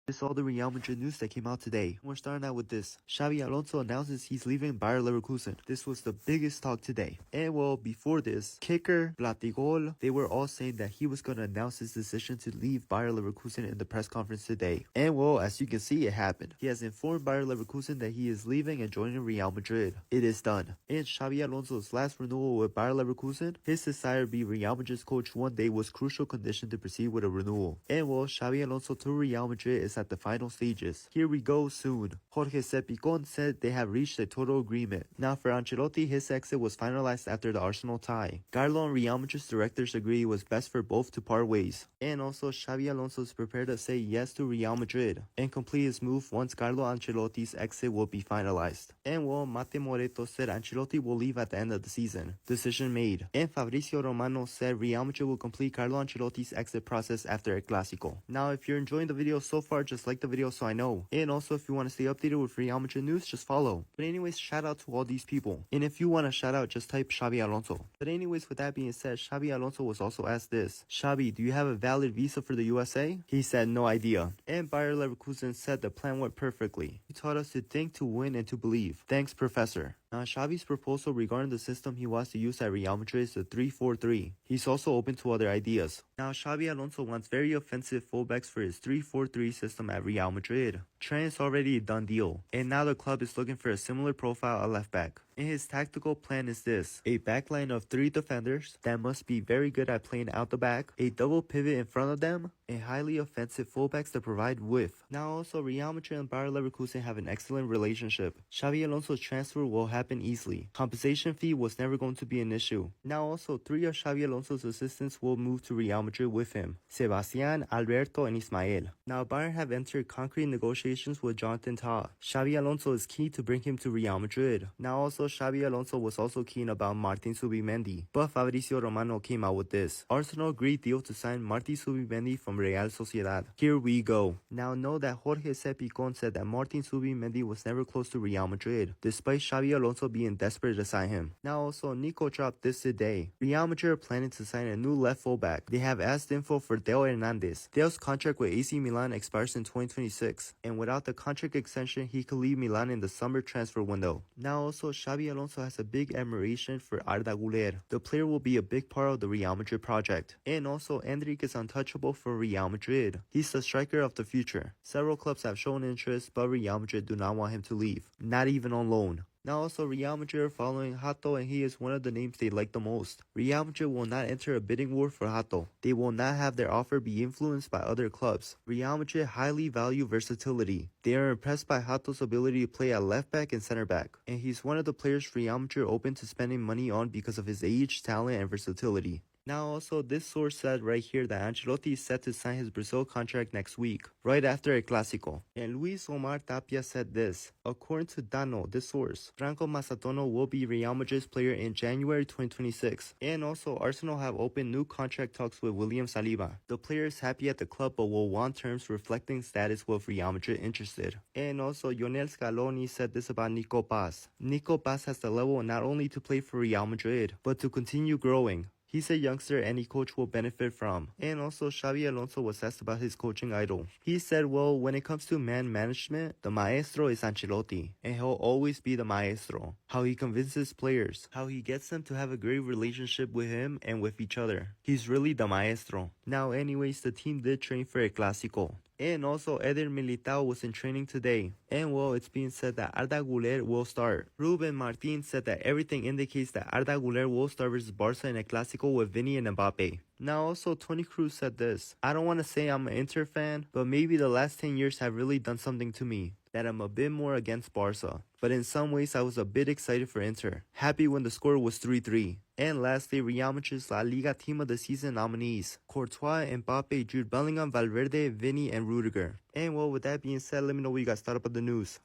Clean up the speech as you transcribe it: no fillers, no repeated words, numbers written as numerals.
This is all the Real Madrid news that came out today. We're starting out with this. Xabi Alonso announces he's leaving Bayer Leverkusen. This was the biggest talk today. And well, before this, Kicker, Platigol, they were all saying that he was going to announce his decision to leave Bayer Leverkusen in the press conference today. And well, as you can see, it happened. He has informed Bayer Leverkusen that he is leaving and joining Real Madrid. It is done. In Xabi Alonso's last renewal with Bayer Leverkusen, his desire to be Real Madrid's coach one day was crucial condition to proceed with a renewal. And well, Xabi Alonso to Real Madrid is at the final stages. Here we go soon. Jorge Sepicon said they have reached a total agreement. Now for Ancelotti, his exit was finalized after the Arsenal tie. Carlo and Real Madrid's directors agree it was best for both to part ways. And also, Xabi Alonso is prepared to say yes to Real Madrid and complete his move once Carlo Ancelotti's exit will be finalized. And well, Mate Moreto said Ancelotti will leave at the end of the season. Decision made. And Fabrizio Romano said Real Madrid will complete Carlo Ancelotti's exit process after a Clásico. Now, if you're enjoying the video so far, just like the video so I know. And also, if you want to stay updated with Real Madrid news, just follow. But anyways, shout out to all these people. And if you want to shout out, just type Xabi Alonso. But anyways, with that being said, Xabi Alonso was also asked this. Xabi, do you have a valid visa for the USA? He said no idea. And Bayer Leverkusen said the plan went perfectly. He taught us to think, to win, and to believe. Thanks, Professor. Now, Xavi's proposal regarding the system he wants to use at Real Madrid is the 3-4-3. He's also open to other ideas. Now, Xabi Alonso wants very offensive fullbacks for his 3-4-3 system at Real Madrid. Trent is already a done deal, and now the club is looking for a similar profile at left back. And his tactical plan is this: a backline of 3 defenders that must be very good at playing out the back, a double pivot in front of them, and highly offensive fullbacks to provide width. Now also, Real Madrid and Bayer Leverkusen have an excellent relationship. Xabi Alonso's transfer will happen easily. Compensation fee was never going to be an issue. Now also, 3 of Xabi Alonso's assistants will move to Real Madrid with him: Sebastian, Alberto, and Ismael. Now Bayern have entered concrete negotiations with Jonathan Tah. Xabi Alonso is keen to bring him to Real Madrid. Now also, Xabi Alonso was also keen about Martin Zubimendi, but Fabrizio Romano came out with this. Arsenal agreed deal to sign Martin Zubimendi from Real Sociedad. Here we go. Now know that Jorge Sepicon said that Martin Zubimendi was never close to Real Madrid, despite Xabi Alonso being desperate to sign him. Now also, Nico dropped this today. Real Madrid are planning to sign a new left fullback. They have asked info for Theo Hernandez. Theo's contract with AC Milan expires in 2026, and without the contract extension, he could leave Milan in the summer transfer window. Now also, Xabi Alonso has a big admiration for Arda Güler. The player will be a big part of the Real Madrid project. And also, Endrick is untouchable for Real Madrid. He's the striker of the future. Several clubs have shown interest, but Real Madrid do not want him to leave, not even on loan. Now also, Real Madrid are following Hato, and he is one of the names they like the most. Real Madrid will not enter a bidding war for Hato. They will not have their offer be influenced by other clubs. Real Madrid highly value versatility. They are impressed by Hato's ability to play at left back and center back, and he's one of the players Real Madrid are open to spending money on because of his age, talent, and versatility. Now also, this source said right here that Ancelotti is set to sign his Brazil contract next week, right after a Clásico. And Luis Omar Tapia said this. According to Dano, this source, Franco Mazzatono will be Real Madrid's player in January 2026. And also, Arsenal have opened new contract talks with William Saliba. The player is happy at the club but will want terms reflecting status with Real Madrid interested. And also, Lionel Scaloni said this about Nico Paz. Nico Paz has the level not only to play for Real Madrid, but to continue growing. He's a youngster any coach will benefit from. And also, Xabi Alonso was asked about his coaching idol. He said, well, when it comes to man management, the maestro is Ancelotti, and he'll always be the maestro. How he convinces players, how he gets them to have a great relationship with him and with each other. He's really the maestro. Now anyways, the team did train for a Clásico. And also, Eder Militao was in training today. And well, it's being said that Arda Güler will start. Ruben Martin said that everything indicates that Arda Güler will start versus Barca in a Clásico with Vini and Mbappe. Now also, Toni Kroos said this. I don't want to say I'm an Inter fan, but maybe the last 10 years have really done something to me, that I'm a bit more against Barca. But in some ways, I was a bit excited for Inter. Happy when the score was 3-3. And lastly, Real Madrid's La Liga Team of the Season nominees: Courtois, Mbappe, Jude Bellingham, Valverde, Vini, and Rudiger. And well, with that being said, let me know what you guys thought about the news.